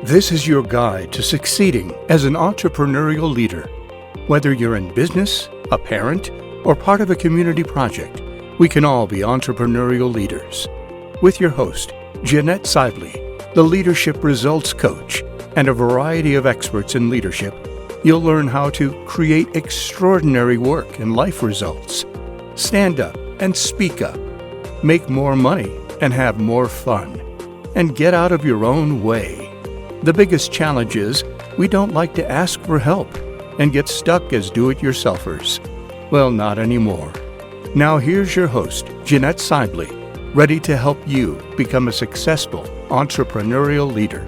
This is your guide to succeeding as an entrepreneurial leader. Whether you're in business, a parent, or part of a community project, we can all be entrepreneurial leaders. With your host, Jeannette Seibly, the Leadership Results Coach, and a variety of experts in leadership, you'll learn how to create extraordinary work and life results, stand up and speak up, make more money and have more fun, and get out of your own way. The biggest challenge is we don't like to ask for help and get stuck as do-it-yourselfers. Well, not anymore. Now here's your host, Jeannette Seibly, ready to help you become a successful entrepreneurial leader.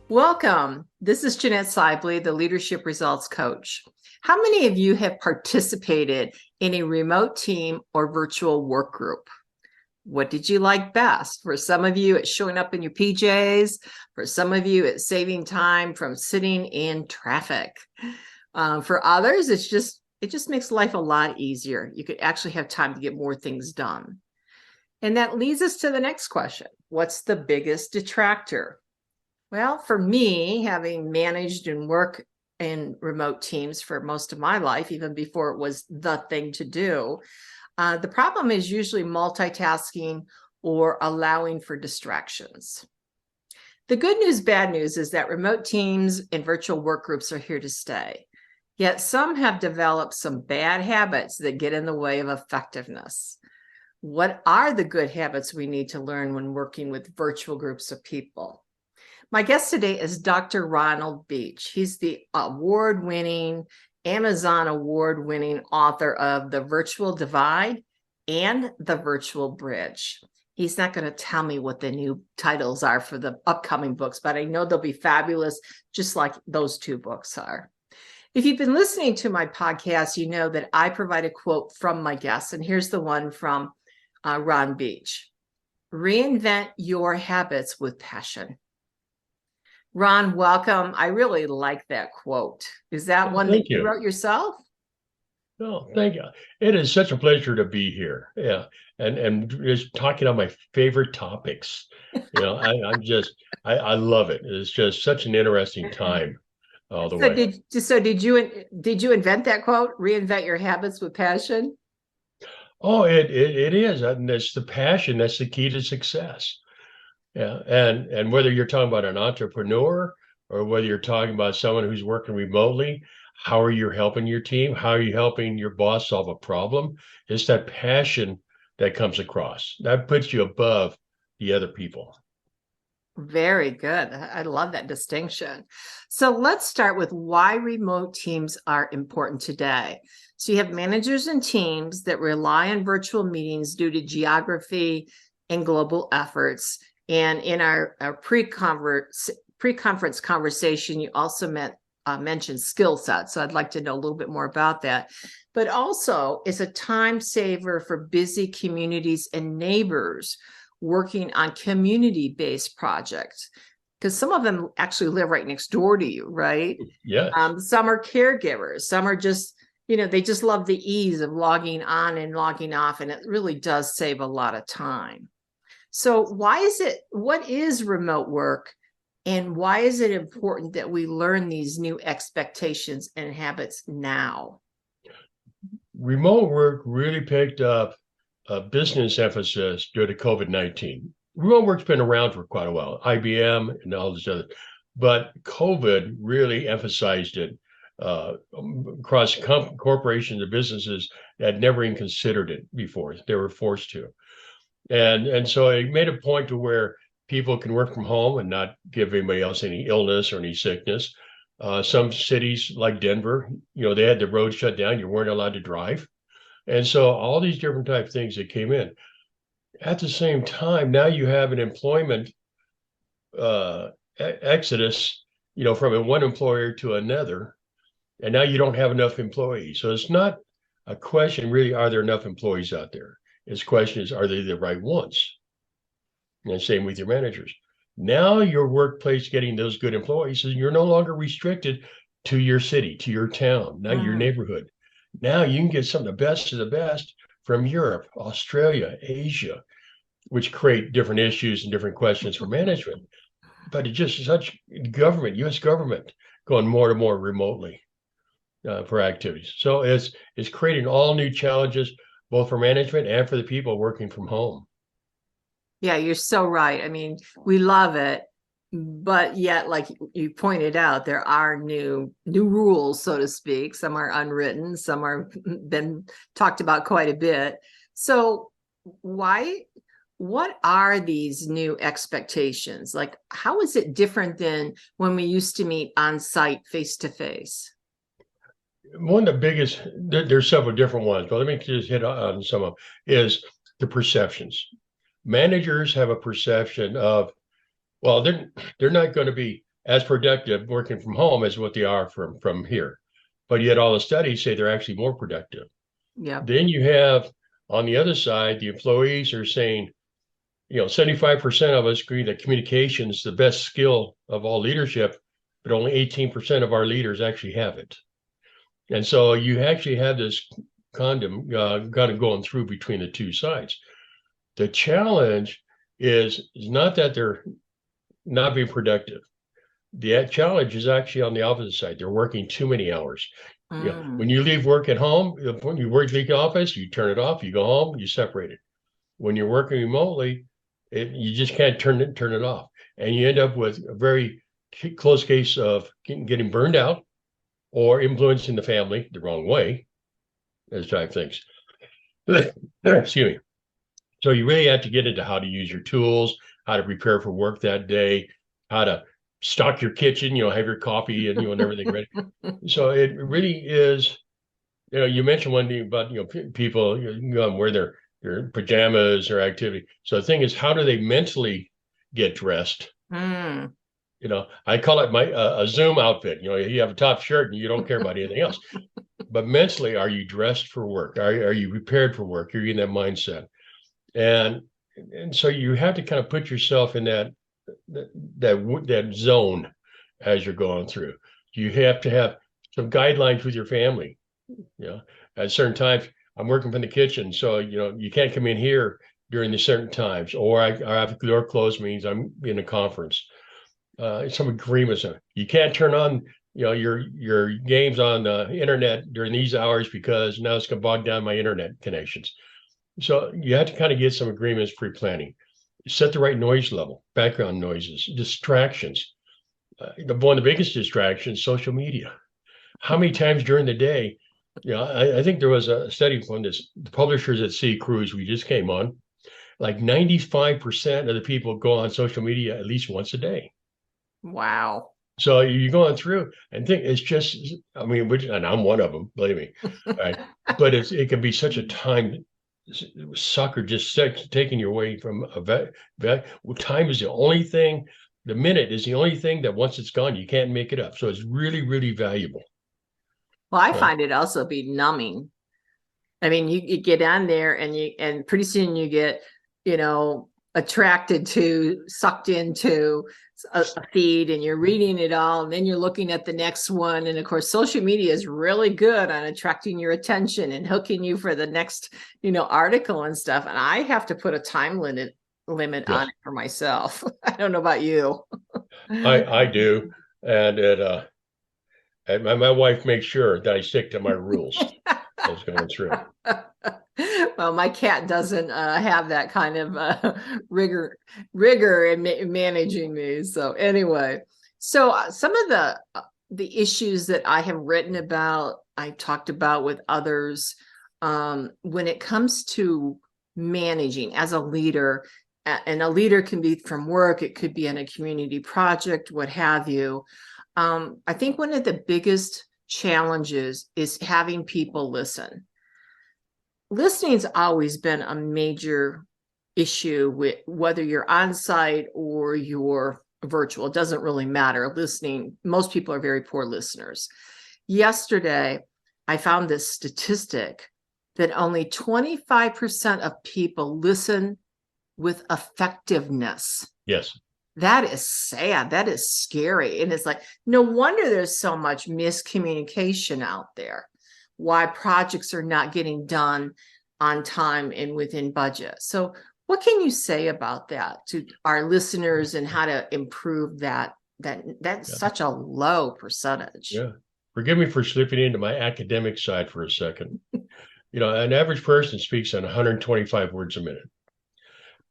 Welcome. This is Jeannette Seibly, the Leadership Results Coach. How many of you have participated in a remote team or virtual work group? What did you like best? For some of you, it's showing up in your PJs. For some of you, it's saving time from sitting in traffic. For others, it just makes life a lot easier. You could actually have time to get more things done. And that leads us to the next question. What's the biggest detractor? Well, for me, having managed and worked in remote teams for most of my life, even before it was the thing to do, the problem is usually multitasking or allowing for distractions. The good news, bad news is that remote teams and virtual work groups are here to stay. Yet some have developed some bad habits that get in the way of effectiveness. What are the good habits we need to learn when working with virtual groups of people? My guest today is Dr. Ronald Beach. He's the Amazon award-winning author of The Virtual Divide and The Virtual Bridge. He's not going to tell me what the new titles are for the upcoming books, but I know they'll be fabulous, just like those two books are. If you've been listening to my podcast, you know that I provide a quote from my guests, and here's the one from Ron Beach. Reinvent your habits with passion. Ron, welcome. I really like that quote. Is that one that you wrote yourself? No, thank you. It is such a pleasure to be here. Yeah. And just talking on my favorite topics. I love it. It's just such an interesting time all the way. Did you invent that quote? Reinvent your habits with passion? Oh, it is. And it's the passion that's the key to success. Yeah, and whether you're talking about an entrepreneur or whether you're talking about someone who's working remotely, how are you helping your team? How are you helping your boss solve a problem? It's that passion that comes across. That puts you above the other people. Very good. I love that distinction. So let's start with why remote teams are important today. So you have managers and teams that rely on virtual meetings due to geography and global efforts. And in our pre-conference conversation, you also mentioned skill sets. So I'd like to know a little bit more about that. But also, it's a time saver for busy communities and neighbors working on community-based projects. Because some of them actually live right next door to you, right? Yes. Some are caregivers. Some are just, they just love the ease of logging on and logging off. And it really does save a lot of time. So what is remote work, and why is it important that we learn these new expectations and habits now? Remote work really picked up a business emphasis due to COVID-19. Remote work's been around for quite a while, IBM and all this other, but COVID really emphasized it across corporations and businesses that had never even considered it before. They were forced to. And so it made a point to where people can work from home and not give anybody else any illness or any sickness. Some cities like Denver, they had the roads shut down. You weren't allowed to drive. And so all these different type of things that came in. At the same time, now you have an employment exodus, from one employer to another. And now you don't have enough employees. So it's not a question, really, are there enough employees out there? His question is, are they the right ones? And same with your managers. Now your workplace getting those good employees, so you're no longer restricted to your city, to your town, not your neighborhood. Now you can get some of the best of the best from Europe, Australia, Asia, which create different issues and different questions for management. But it's just such government, U.S. government, going more and more remotely for activities. So it's creating all new challenges, both for management and for the people working from home. Yeah, you're so right. I mean, we love it, but yet, like you pointed out, there are new rules, so to speak. Some are unwritten, some are been talked about quite a bit. So what are these new expectations? Like, how is it different than when we used to meet on site face to face? One of the biggest, there's several different ones, but let me just hit on some of them, is the perceptions. Managers have a perception of, well, they're not going to be as productive working from home as what they are from here. But yet all the studies say they're actually more productive. Yeah. Then you have on the other side, the employees are saying, 75% of us agree that communication is the best skill of all leadership, but only 18% of our leaders actually have it. And so you actually have this condom kind of going through between the two sides. The challenge is not that they're not being productive. The challenge is actually on the opposite side. They're working too many hours. When you leave work at home, when you work in the office, you turn it off, you go home, you separate it. When you're working remotely, you just can't turn it off. And you end up with a very close case of getting burned out or influencing the family the wrong way, as type things. Excuse me. So you really have to get into how to use your tools, how to prepare for work that day, how to stock your kitchen, have your coffee and everything ready. So it really is, you mentioned one thing about, people wear their pajamas or activity. So the thing is, how do they mentally get dressed? I call it a Zoom outfit. You have a top shirt and you don't care about anything else. But mentally, are you dressed for work? Are you prepared for work? Are you in that mindset? And so you have to kind of put yourself in that zone as you're going through. You have to have some guidelines with your family. At certain times, I'm working from the kitchen, so you can't come in here during the certain times, or I have the door closed means I'm in a conference. Some agreements. You can't turn on your games on the internet during these hours because now it's going to bog down my internet connections. So you have to kind of get some agreements pre-planning. Set the right noise level, background noises, distractions. One of the biggest distractions, social media. How many times during the day? I think there was a study from the publishers at Sea Cruise we just came on. Like 95% of the people go on social media at least once a day. Wow. So you're going through and think it's just, and I'm one of them, believe me. Right? But it can be such a time sucker, just taking you away from time is the only thing. The minute is the only thing that once it's gone, you can't make it up. So it's really, really valuable. Well, I find it also be numbing. I mean, you get on there and pretty soon you get, sucked into a feed, and you're reading it all, and then you're looking at the next one. And of course, social media is really good on attracting your attention and hooking you for the next, article and stuff. And I have to put a time limit on it for myself. I don't know about you. I do. And my wife makes sure that I stick to my rules as going through. Well, my cat doesn't have that kind of rigor in managing me. So anyway, some of the issues that I have written about, I talked about with others, when it comes to managing as a leader, and a leader can be from work, it could be in a community project, what have you. I think one of the biggest challenges is having people listen. Listening's always been a major issue with whether you're on site or you're virtual. It doesn't really matter. Listening, most people are very poor listeners. Yesterday, I found this statistic that only 25% of people listen with effectiveness. Yes. That is sad. That is scary. And it's like, no wonder there's so much miscommunication out there. why projects are not getting done on time and within budget. So what can you say about that to our listeners and how to improve that? That's such a low percentage. Yeah. Forgive me for slipping into my academic side for a second. An average person speaks on 125 words a minute.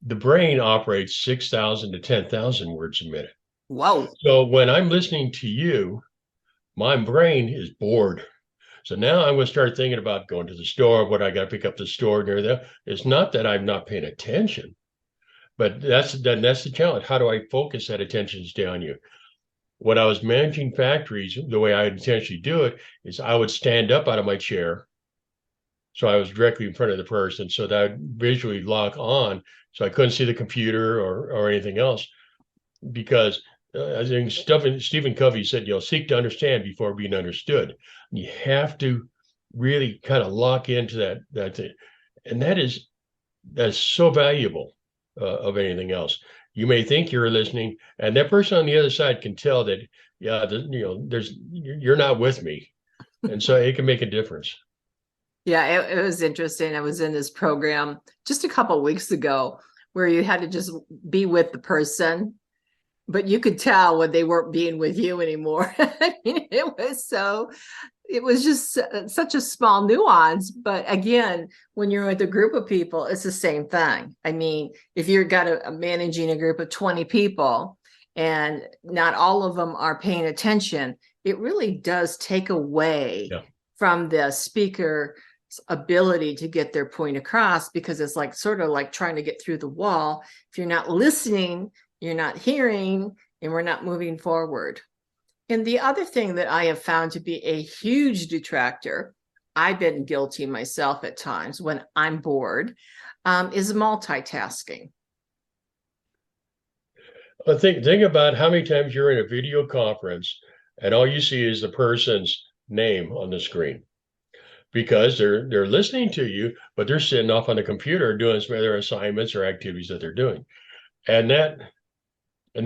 The brain operates 6,000 to 10,000 words a minute. Whoa. So when I'm listening to you, my brain is bored. So now I'm going to start thinking about going to the store, what I got to pick up the store and everything. It's not that I'm not paying attention, but that's the challenge. How do I focus that attention to stay on you? When I was managing factories, the way I would intentionally do it is I would stand up out of my chair. So I was directly in front of the person so that I'd visually lock on. So I couldn't see the computer or anything else because I think Stephen Covey said, seek to understand before being understood. You have to really kind of lock into that thing. And that's so valuable of anything else. You may think you're listening, and that person on the other side can tell that, you're not with me. And so it can make a difference. Yeah, it was interesting. I was in this program just a couple of weeks ago where you had to just be with the person, but you could tell when they weren't being with you anymore. I mean, it was just such a small nuance. But again, when you're with a group of people, it's the same thing. I mean, if you're managing a group of 20 people and not all of them are paying attention, it really does take away from the speaker's ability to get their point across, because it's sort of like trying to get through the wall. If you're not listening, you're not hearing, and we're not moving forward. And the other thing that I have found to be a huge detractor, I've been guilty myself at times when I'm bored, is multitasking. Well, think about how many times you're in a video conference and all you see is the person's name on the screen, because they're listening to you, but they're sitting off on the computer doing some other assignments or activities that they're doing. And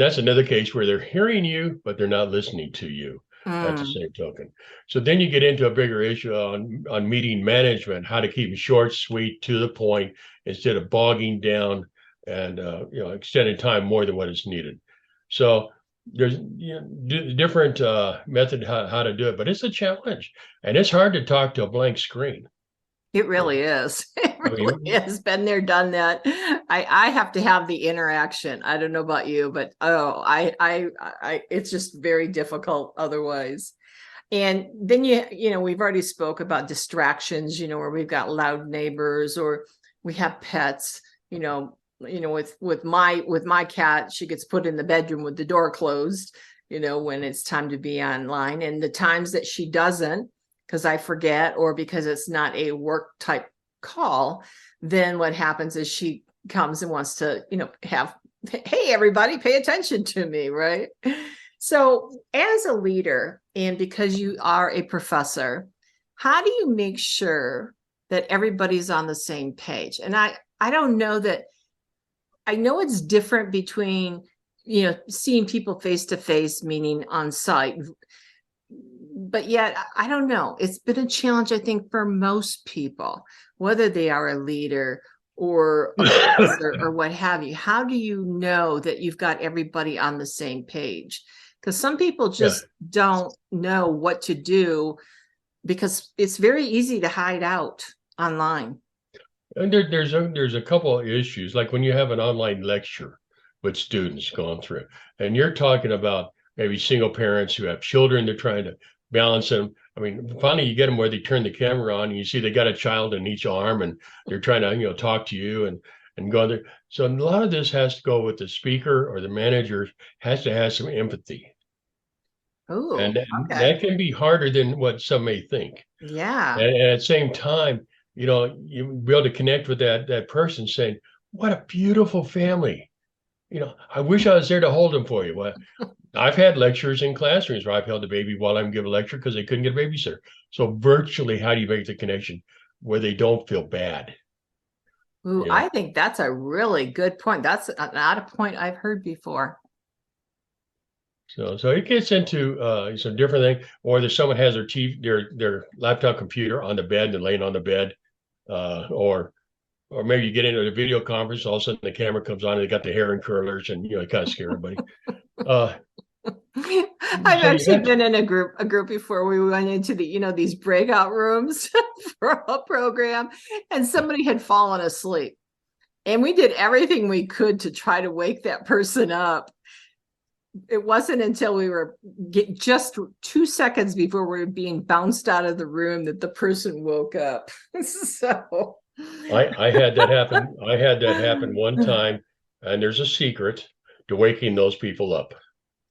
that's another case where they're hearing you, but they're not listening to you at the same token. So then you get into a bigger issue on meeting management, how to keep them short, sweet, to the point, instead of bogging down and extending time more than what is needed. So there's different method how to do it, but it's a challenge, and it's hard to talk to a blank screen. It really is. It really is. Been there, done that. I have to have the interaction. I don't know about you, but it's just very difficult otherwise. And then we've already spoke about distractions, where we've got loud neighbors or we have pets, with my cat, she gets put in the bedroom with the door closed, when it's time to be online. And the times that she doesn't, because I forget or because it's not a work type call, then what happens is she comes and wants to, hey, everybody, pay attention to me, right? So as a leader, and because you are a professor, how do you make sure that everybody's on the same page? And I don't know that, I know it's different between, seeing people face to face, meaning on site, but yet, I don't know. It's been a challenge, I think, for most people, whether they are a leader or a professor or what have you. How do you know that you've got everybody on the same page? Because some people just don't know what to do, because it's very easy to hide out online. And there's a couple of issues, like when you have an online lecture with students going through, and you're talking about maybe single parents who have children, they're trying to balance them. I mean, finally you get them where they turn the camera on and you see they got a child in each arm and they're trying to, talk to you and go there. So a lot of this has to go with the speaker or the manager has to have some empathy. Oh, and okay. that can be harder than what some may think. Yeah. And at the same time, you be able to connect with that person saying, what a beautiful family. I wish I was there to hold them for you. Well, I've had lectures in classrooms where I've held the baby while I'm giving a lecture because they couldn't get a babysitter. So virtually, how do you make the connection where they don't feel bad? Ooh, I think that's a really good point. That's not a point I've heard before. So it gets into some different thing, or there's someone has their laptop computer on the bed and they're laying on the bed, or maybe you get into a video conference, all of a sudden the camera comes on and they got the hair in curlers, and it kind of scare everybody. Uh, I've so you actually have been in a group before. We went into these breakout rooms for a program, and somebody had fallen asleep. And we did everything we could to try to wake that person up. It wasn't until we were just 2 seconds before we were being bounced out of the room that the person woke up. So I had that happen. I had that happen one time, and there's a secret to waking those people up.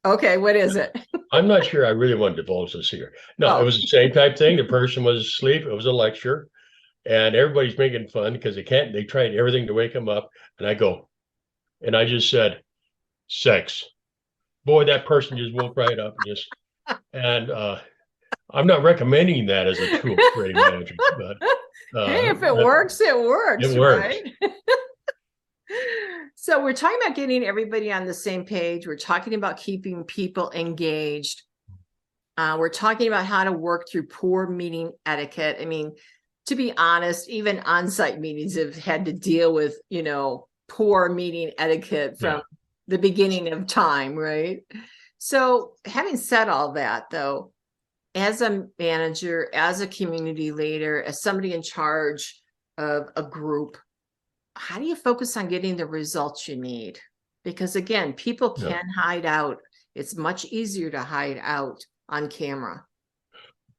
okay, what is it? I'm not sure I really want to divulge this here. No, it Oh, was the same type thing. The person was asleep. It was a lecture, and everybody's making fun because they tried everything to wake them up. And I just said, sex. Boy, that person just woke right up. And I'm not recommending that as a tool for any manager, but hey, if it works, it works, it worked. right? So we're talking about getting everybody on the same page. We're talking about keeping people engaged. We're talking about how to work through poor meeting etiquette. I mean, to be honest, even on-site meetings have had to deal with, poor meeting etiquette from the beginning of time, right? So having said all that, though, as a manager, as a community leader, as somebody in charge of a group, how do you focus on getting the results you need? Because again, people can hide out. It's much easier to hide out on camera.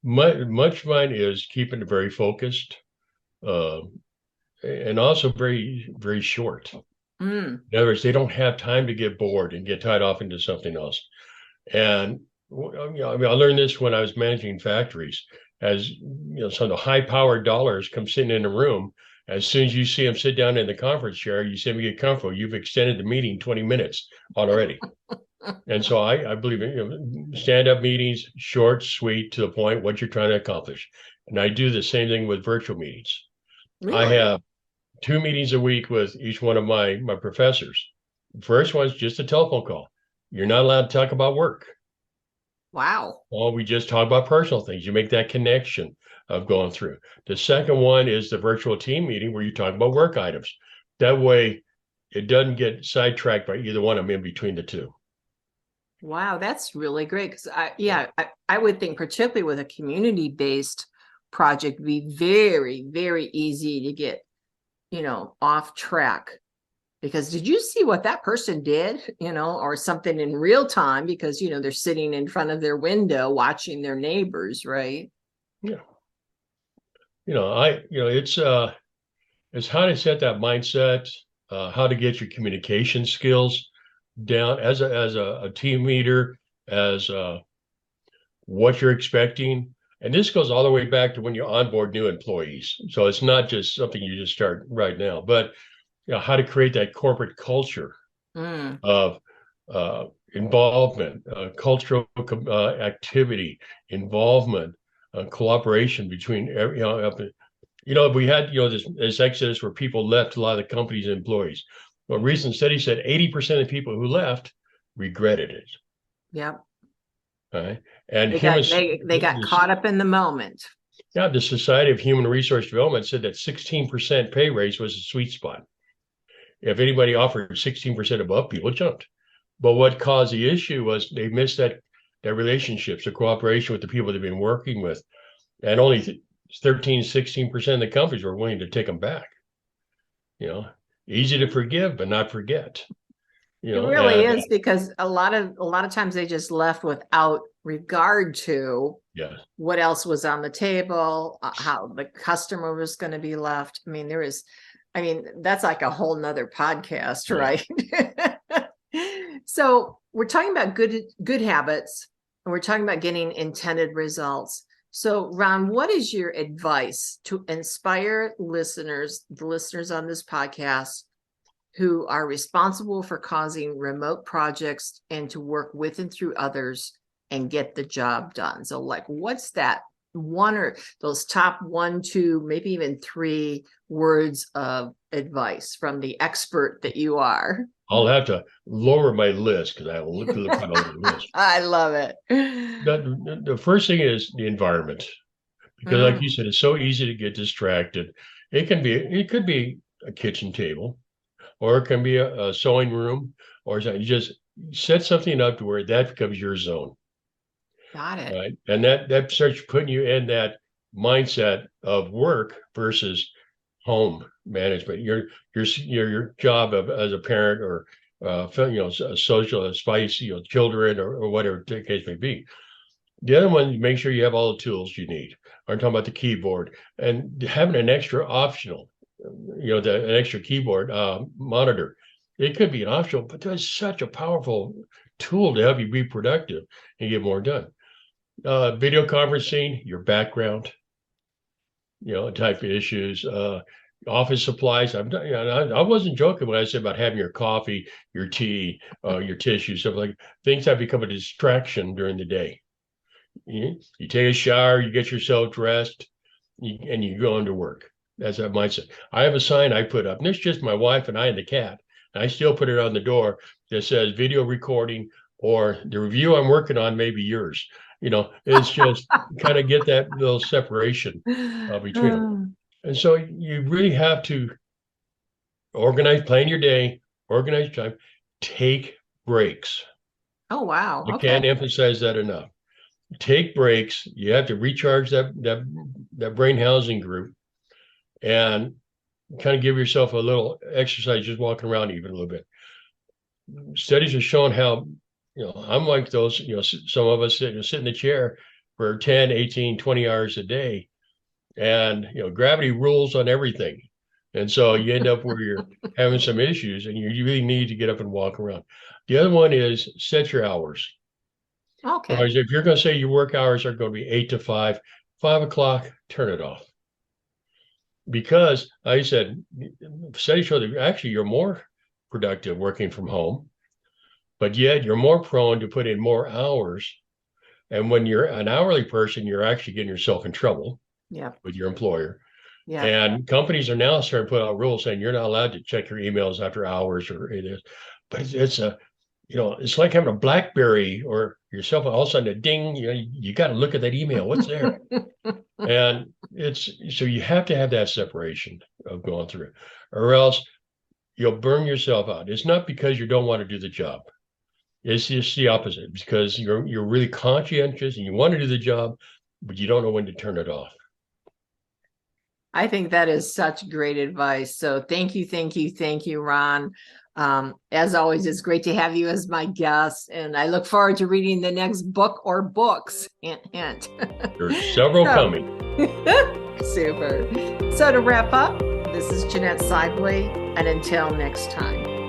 Much mine is keeping it very focused, and also very, very short. In other words, they don't have time to get bored and get tied off into something else. And I learned this when I was managing factories. As some of the high-powered dollars come sitting in the room. As soon as you see them sit down in the conference chair, you say, "Get comfortable." You've extended the meeting 20 minutes already. And so I believe in stand-up meetings, short, sweet, to the point, what you're trying to accomplish. And I do the same thing with virtual meetings. Really? I have 2 meetings a week with each one of my professors. First one's just a telephone call. You're not allowed to talk about work. Wow. Well, we just talk about personal things. You make that connection of going through. The second one is the virtual team meeting where you talk about work items. That way it doesn't get sidetracked by either one of them in between the two. Wow, that's really great. Because I would think, particularly with a community-based project, it'd be very, very easy to get, off track. Because did you see what that person did, or something in real time, because, they're sitting in front of their window watching their neighbors, right? Yeah. It's how to set that mindset, how to get your communication skills down as a team leader, as what you're expecting. And this goes all the way back to when you onboard new employees. So it's not just something you just start right now, but how to create that corporate culture of involvement, cultural activity, involvement, cooperation between we had this exodus where people left a lot of the company's employees. A recent study said 80% of the people who left regretted it. Yep. Right? And they got caught up in the moment. Yeah, the Society of Human Resource Development said that 16% pay raise was a sweet spot. If anybody offered 16% above, people jumped. But what caused the issue was they missed that relationships, the cooperation with the people they've been working with. And only 13, 16% of the companies were willing to take them back. Easy to forgive, but not forget. It really is, because a lot of times they just left without regard to what else was on the table, how the customer was going to be left. That's like a whole nother podcast, right? So we're talking about good habits, and we're talking about getting intended results. So Ron, what is your advice to inspire the listeners on this podcast who are responsible for causing remote projects and to work with and through others and get the job done? So what's that one, or those top 1, 2, maybe even 3 words of advice from the expert that you are? I'll have to lower my list because I will look at a long list. I love it. The first thing is the environment, because like you said, it's so easy to get distracted. It could be a kitchen table, or it can be a sewing room, or something. You just set something up to where that becomes your zone. Got it. Right. And that starts putting you in that mindset of work versus home management. Your job as a parent, or a social spice, children, or whatever the case may be. The other one, make sure you have all the tools you need. I'm talking about the keyboard, and having an extra optional, an extra keyboard monitor. It could be an optional, but that's such a powerful tool to help you be productive and get more done. Video conferencing, your background, type of issues, office supplies. I wasn't joking when I said about having your coffee, your tea, your tissue, stuff like things that become a distraction during the day. You take a shower, you get yourself dressed, and you go into work. That's that mindset. I have a sign I put up, and it's just my wife and I and the cat. And I still put it on the door that says video recording, or the review I'm working on may be yours. It's just kind of get that little separation between them. And so you really have to plan your day, organize your time, take breaks. Oh, wow. I can't emphasize that enough. Take breaks. You have to recharge that brain housing group, and kind of give yourself a little exercise, just walking around even a little bit. Studies have shown how, I'm like those, some of us sit in the chair for 10, 18, 20 hours a day, and, gravity rules on everything. And so you end up where you're having some issues, and you really need to get up and walk around. The other one is set your hours. Okay. Otherwise, if you're going to say your work hours are going to be 8 to 5, 5 o'clock, turn it off. Because I said, studies show that actually you're more productive working from home, but yet you're more prone to put in more hours. And when you're an hourly person, you're actually getting yourself in trouble with your employer. Yeah. And companies are now starting to put out rules saying you're not allowed to check your emails after hours, or it is. But it's like having a BlackBerry or yourself, all of a sudden a ding, you got to look at that email. What's there? And so you have to have that separation of going through, or else you'll burn yourself out. It's not because you don't want to do the job. It's just the opposite, because you're really conscientious and you want to do the job, but you don't know when to turn it off. I think that is such great advice. So thank you, Ron. As always, it's great to have you as my guest, and I look forward to reading the next book or books. Hint, hint. There's several coming. Super. So to wrap up, this is Jeannette Seibly, and until next time.